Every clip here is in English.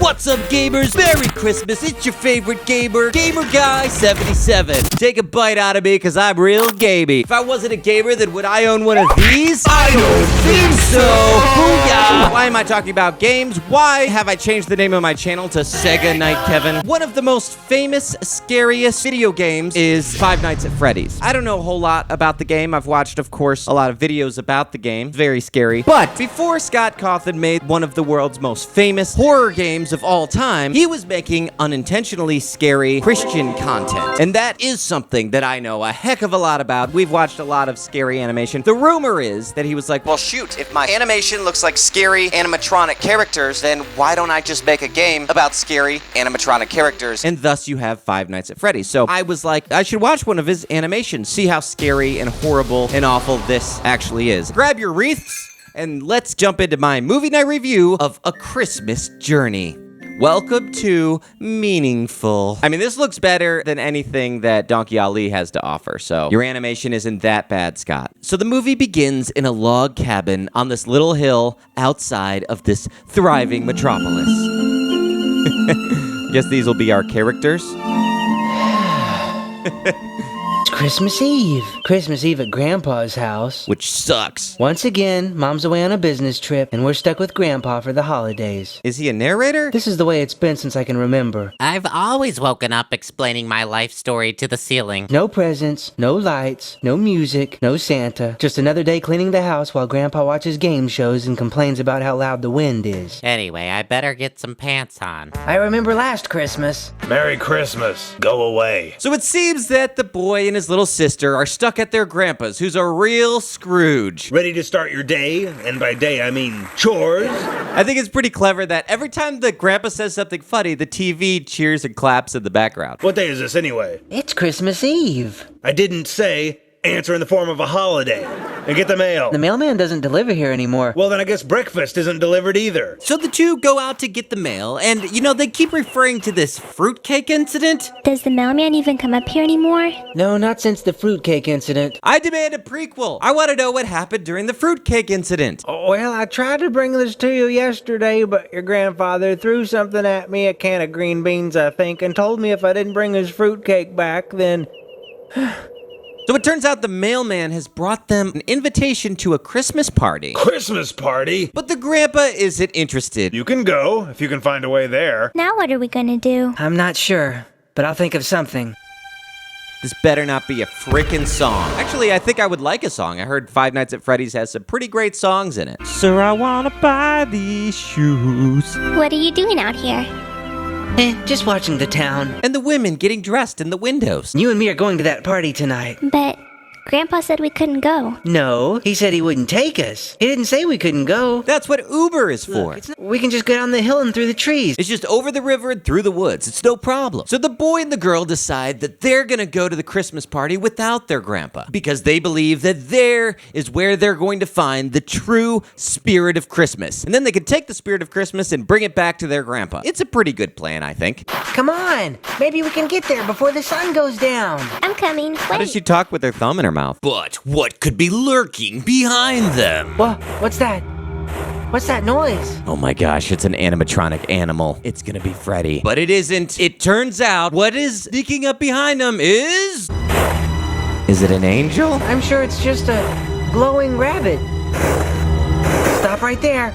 What's up, gamers? Merry Christmas. It's your favorite gamer, Gamer Guy 77. Take a bite out of me, because I'm real gamey. If I wasn't a gamer, then would I own one of these? I don't think so. Booyah! Why am I talking about games? Why have I changed the name of my channel to Sega Night Kevin? One of the most famous, scariest video games is Five Nights at Freddy's. I don't know a whole lot about the game. I've watched, of course, a lot of videos about the game. Very scary. But before Scott Cawthon made one of the world's most famous horror games of all time, he was making unintentionally scary Christian content. And that is something that I know a heck of a lot about. We've watched a lot of scary animation. The rumor is that he was like, well, shoot, if my animation looks like scary animatronic characters, then why don't I just make a game about scary animatronic characters? And thus you have Five Nights at Freddy's. So I was like, I should watch one of his animations, see how scary and horrible and awful this actually is. Grab your wreaths and let's jump into my movie night review of A Christmas Journey. Welcome to Meaningful. I mean, this looks better than anything that Donkey Ali has to offer, so your animation isn't that bad, Scott. So the movie begins in a log cabin on this little hill outside of this thriving metropolis. Guess these will be our characters. It's Christmas Eve. Christmas Eve at Grandpa's house. Which sucks. Once again, Mom's away on a business trip, and we're stuck with Grandpa for the holidays. Is he a narrator? This is the way it's been since I can remember. I've always woken up explaining my life story to the ceiling. No presents, no lights, no music, no Santa. Just another day cleaning the house while Grandpa watches game shows and complains about how loud the wind is. Anyway, I better get some pants on. I remember last Christmas. Merry Christmas. Go away. So it seems that the boy and his little sister are stuck at their grandpa's, who's a real Scrooge. Ready to start your day? And by day, I mean chores. I think it's pretty clever that every time the grandpa says something funny, the TV cheers and claps in the background. What day is this anyway? It's Christmas Eve. I didn't say answer in the form of a holiday. And get the mail. The mailman doesn't deliver here anymore. Well, then I guess breakfast isn't delivered either. So the two go out to get the mail, and, you know, they keep referring to this fruitcake incident. Does the mailman even come up here anymore? No, not since the fruitcake incident. I demand a prequel. I want to know what happened during the fruitcake incident. Well, I tried to bring this to you yesterday, but your grandfather threw something at me, a can of green beans, I think, and told me if I didn't bring his fruitcake back, then... So it turns out the mailman has brought them an invitation to a Christmas party. Christmas party? But the grandpa isn't interested. You can go, if you can find a way there. Now what are we gonna do? I'm not sure, but I'll think of something. This better not be a frickin' song. Actually, I think I would like a song. I heard Five Nights at Freddy's has some pretty great songs in it. Sir, I wanna buy these shoes. What are you doing out here? Just watching the town. And the women getting dressed in the windows. You and me are going to that party tonight. But Grandpa said we couldn't go. No, he said he wouldn't take us. He didn't say we couldn't go. That's what Uber is for. Look, we can just go down the hill and through the trees. It's just over the river and through the woods. It's no problem. So the boy and the girl decide that they're gonna go to the Christmas party without their grandpa because they believe that there is where they're going to find the true spirit of Christmas. And then they can take the spirit of Christmas and bring it back to their grandpa. It's a pretty good plan, I think. Come on, maybe we can get there before the sun goes down. I'm coming. How does Wait. she talk with her thumb in her mouth? But what could be lurking behind them? What's that? What's that noise? Oh my gosh, it's an animatronic animal. It's gonna be Freddy. But it isn't. It turns out what is sneaking up behind them is... Is it an angel? I'm sure it's just a glowing rabbit. Stop right there.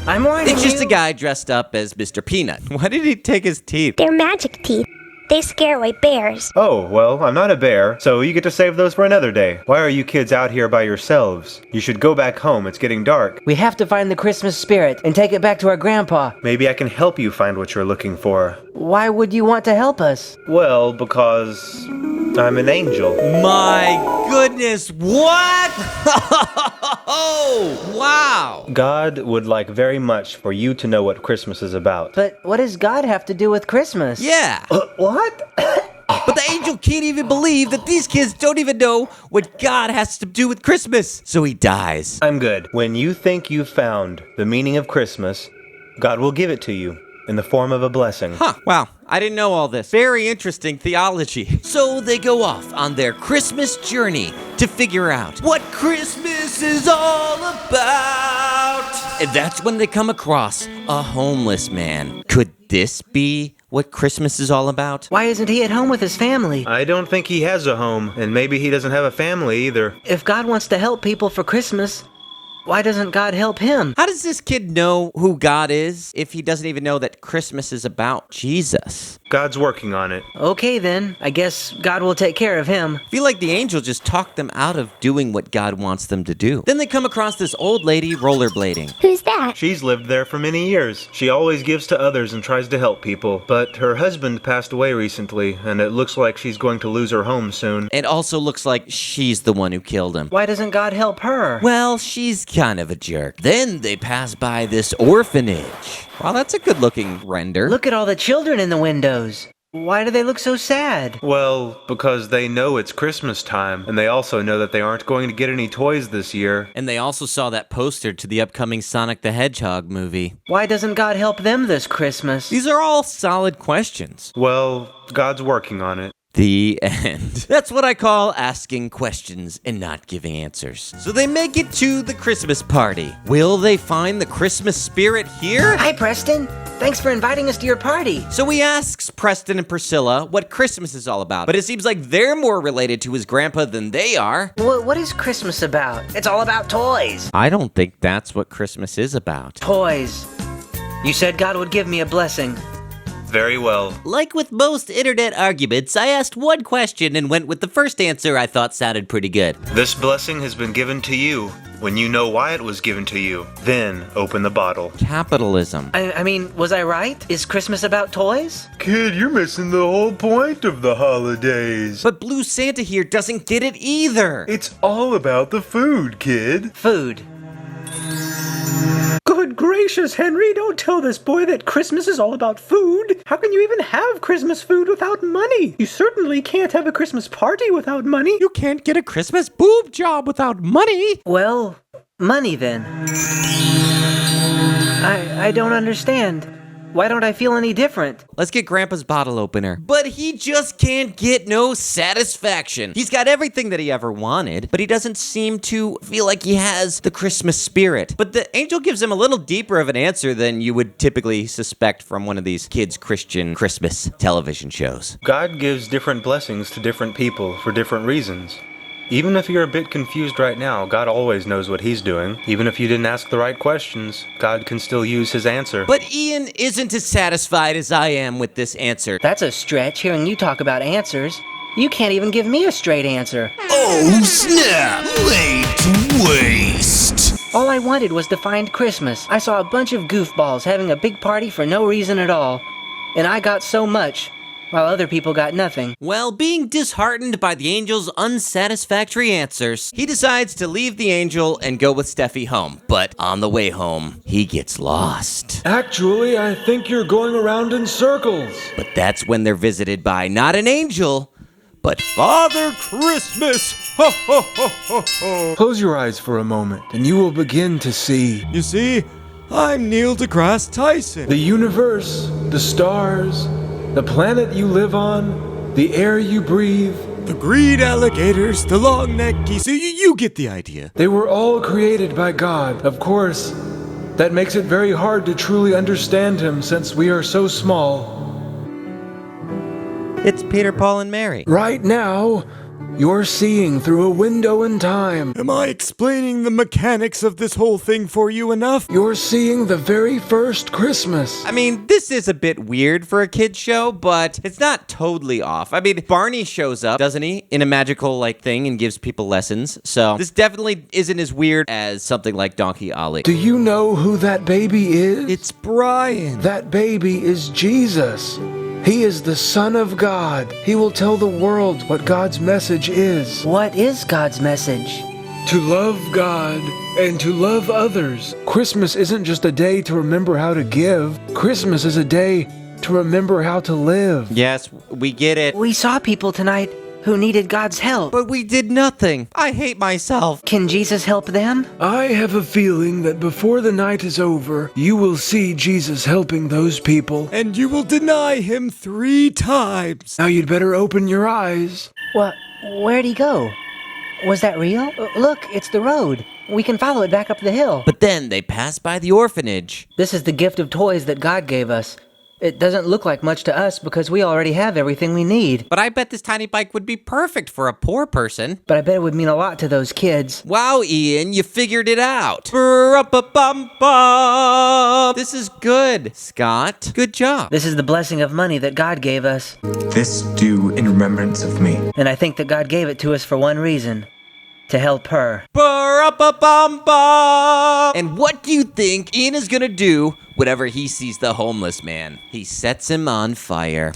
I'm warning you. It's just a guy dressed up as Mr. Peanut. Why did he take his teeth? They're magic teeth. They scare away bears. Oh, well, I'm not a bear, so you get to save those for another day. Why are you kids out here by yourselves? You should go back home, it's getting dark. We have to find the Christmas spirit and take it back to our grandpa. Maybe I can help you find what you're looking for. Why would you want to help us? Well, because I'm an angel. My goodness, what? Oh, wow. God would like very much for you to know what Christmas is about. But what does God have to do with Christmas? Yeah. What? But the angel can't even believe that these kids don't even know what God has to do with Christmas. So he dies. I'm good. When you think you've found the meaning of Christmas, God will give it to you in the form of a blessing. Huh, wow. I didn't know all this. Very interesting theology. So they go off on their Christmas journey to figure out what Christmas Christmas is all about. And that's when they come across a homeless man. Could this be what Christmas is all about? Why isn't he at home with his family? I don't think he has a home, and maybe he doesn't have a family either. If God wants to help people for Christmas, why doesn't God help him? How does this kid know who God is if he doesn't even know that Christmas is about Jesus? God's working on it. Okay then, I guess God will take care of him. I feel like the angel just talked them out of doing what God wants them to do. Then they come across this old lady rollerblading. Who's that? She's lived there for many years. She always gives to others and tries to help people. But her husband passed away recently, and it looks like she's going to lose her home soon. It also looks like she's the one who killed him. Why doesn't God help her? Well, she's kind of a jerk. Then they pass by this orphanage. Wow, that's a good-looking render. Look at all the children in the windows. Why do they look so sad? Well, because they know it's Christmas time, and they also know that they aren't going to get any toys this year. And they also saw that poster to the upcoming Sonic the Hedgehog movie. Why doesn't God help them this Christmas? These are all solid questions. Well, God's working on it. The end. That's what I call asking questions and not giving answers. So they make it to the Christmas party. Will they find the Christmas spirit here? Hi, Preston. Thanks for inviting us to your party. So he asks Preston and Priscilla what Christmas is all about, but it seems like they're more related to his grandpa than they are. What is Christmas about? It's all about toys. I don't think that's what Christmas is about. Toys. You said God would give me a blessing. Very well. Like with most internet arguments, I asked one question and went with the first answer I thought sounded pretty good. This blessing has been given to you. When you know why it was given to you, then open the bottle. Capitalism. I mean, was I right? Is Christmas about toys? Kid, you're missing the whole point of the holidays. But Blue Santa here doesn't get it either. It's all about the food, kid. Food. Good gracious, Henry, don't tell this boy that Christmas is all about food. How can you even have Christmas food without money? You certainly can't have a Christmas party without money. You can't get a Christmas boob job without money. Well, money then. I don't understand. Why don't I feel any different? Let's get Grandpa's bottle opener. But he just can't get no satisfaction. He's got everything that he ever wanted, but he doesn't seem to feel like he has the Christmas spirit. But the angel gives him a little deeper of an answer than you would typically suspect from one of these kids' Christian Christmas television shows. God gives different blessings to different people for different reasons. Even if you're a bit confused right now, God always knows what he's doing. Even if you didn't ask the right questions, God can still use his answer. But Ian isn't as satisfied as I am with this answer. That's a stretch, hearing you talk about answers. You can't even give me a straight answer. Oh, snap! Way to waste! All I wanted was to find Christmas. I saw a bunch of goofballs having a big party for no reason at all. And I got so much, while other people got nothing. Well, being disheartened by the angel's unsatisfactory answers, he decides to leave the angel and go with Steffi home. But on the way home, he gets lost. Actually, I think you're going around in circles. But that's when they're visited by not an angel, but Father Christmas. Ho, ho, ho, ho, ho. Close your eyes for a moment, and you will begin to see You see, I'm Neil deGrasse Tyson. the universe, the stars, the planet you live on, the air you breathe. The green alligators, the long neck geese. You get the idea. They were all created by God. Of course, that makes it very hard to truly understand him since we are so small. It's Peter, Paul, and Mary. Right now, you're seeing through a window in time. Am I explaining the mechanics of this whole thing for you enough? You're seeing the very first Christmas. I mean, this is a bit weird for a kid's show, but it's not totally off. I mean, Barney shows up, doesn't he, in a magical, thing and gives people lessons. So this definitely isn't as weird as something like Donkey Ollie. Do you know who that baby is? It's Brian. That baby is Jesus. He is the Son of God. He will tell the world what God's message is. What is God's message? To love God and to love others. Christmas isn't just a day to remember how to give. Christmas is a day to remember how to live. Yes, we get it. We saw people tonight who needed God's help. But we did nothing. I hate myself. Can Jesus help them? I have a feeling that before the night is over, you will see Jesus helping those people. And you will deny him 3 times. Now you'd better open your eyes. What? Where'd he go? Was that real? Look, it's the road. We can follow it back up the hill. But then they pass by the orphanage. This is the gift of toys that God gave us. It doesn't look like much to us because we already have everything we need. But I bet this tiny bike would be perfect for a poor person. But I bet it would mean a lot to those kids. Wow, Ian, you figured it out. Bum-bum. This is good, Scott. Good job. This is the blessing of money that God gave us. This do in remembrance of me. And I think that God gave it to us for one reason. To help her. And what do you think Ian is gonna do whenever he sees the homeless man? He sets him on fire.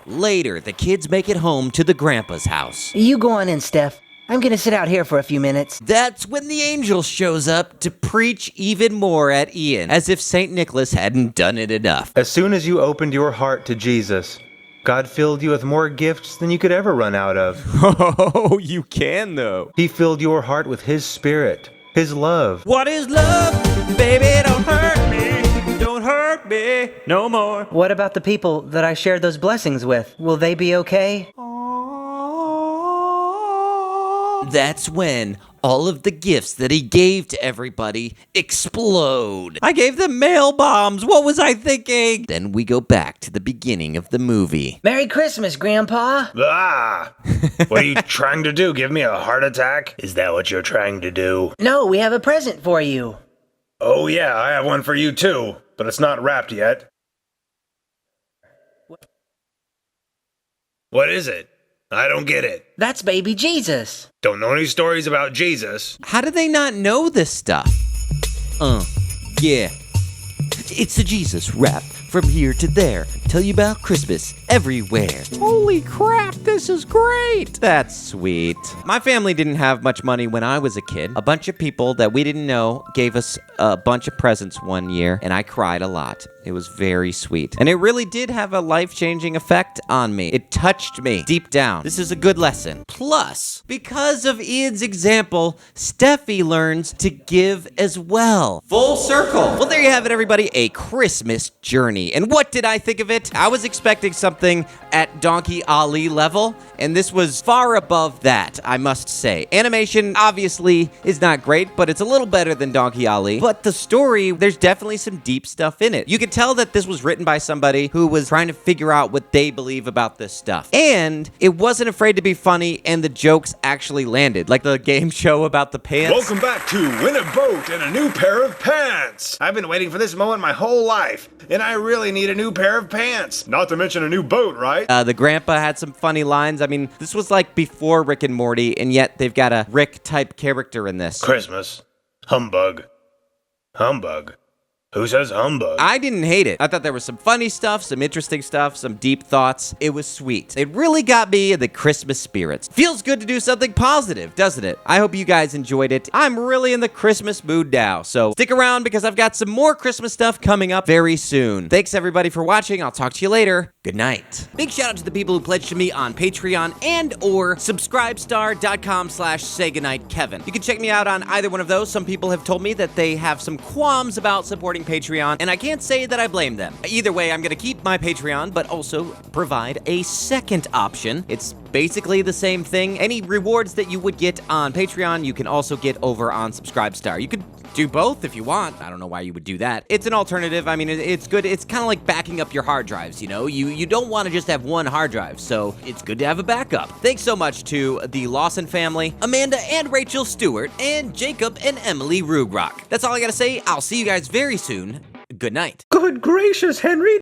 Later, the kids make it home to the grandpa's house. You go on in, Steph. I'm gonna sit out here for a few minutes. That's when the angel shows up to preach even more at Ian, as if St. Nicholas hadn't done it enough. As soon as you opened your heart to Jesus, God filled you with more gifts than you could ever run out of. Oh, you can though. He filled your heart with His Spirit, His love. What is love? Baby, don't hurt me. Don't hurt me no more. What about the people that I shared those blessings with? Will they be okay? That's when all of the gifts that he gave to everybody explode. I gave them mail bombs. What was I thinking? Then we go back to the beginning of the movie. Merry Christmas, Grandpa. Ah! What are you trying to do? Give me a heart attack? Is that what you're trying to do? No, we have a present for you. Oh yeah, I have one for you too, but it's not wrapped yet. What is it? I don't get it. That's baby Jesus. Don't know any stories about Jesus. How do they not know this stuff? Yeah. It's the Jesus rap. From here to there. Tell you about Christmas everywhere. Holy crap, this is great. That's sweet. My family didn't have much money when I was a kid. A bunch of people that we didn't know gave us a bunch of presents one year, and I cried a lot. It was very sweet. And it really did have a life-changing effect on me. It touched me deep down. This is a good lesson. Plus, because of Ian's example, Steffi learns to give as well. Full circle. Well, there you have it, everybody. A Christmas journey. And what did I think of it? I was expecting something at Donkey Ali level, and this was far above that, I must say. Animation, obviously, is not great, but it's a little better than Donkey Ali. But the story, there's definitely some deep stuff in it. You can tell that this was written by somebody who was trying to figure out what they believe about this stuff. And it wasn't afraid to be funny, and the jokes actually landed, like the game show about the pants. Welcome back to Win a Boat and a New Pair of Pants. I've been waiting for this moment my whole life, and I really need a new pair of pants. Not to mention a new boat, right? The grandpa had some funny lines. I mean, this was like before Rick and Morty, and yet they've got a Rick-type character in this. Christmas. Humbug. Humbug. Who says humbug? I didn't hate it. I thought there was some funny stuff, some interesting stuff, some deep thoughts. It was sweet. It really got me in the Christmas spirits. Feels good to do something positive, doesn't it? I hope you guys enjoyed it. I'm really in the Christmas mood now, so stick around because I've got some more Christmas stuff coming up very soon. Thanks everybody for watching. I'll talk to you later. Good night. Big shout out to the people who pledged to me on Patreon and or subscribestar.com/saygoodnightkevin. You can check me out on either one of those. Some people have told me that they have some qualms about supporting Patreon, and I can't say that I blame them. Either way, I'm gonna keep my Patreon, but also provide a second option. It's basically the same thing. Any rewards that you would get on Patreon, you can also get over on Subscribestar. You could do both if you want. I don't know why you would do that. It's an alternative. I mean, it's good. It's kind of like backing up your hard drives, you know? You don't want to just have one hard drive, so it's good to have a backup. Thanks so much to the Lawson family, Amanda and Rachel Stewart, and Jacob and Emily Rugrock. That's all I gotta say. I'll see you guys very soon. Good night. Good gracious, Henry.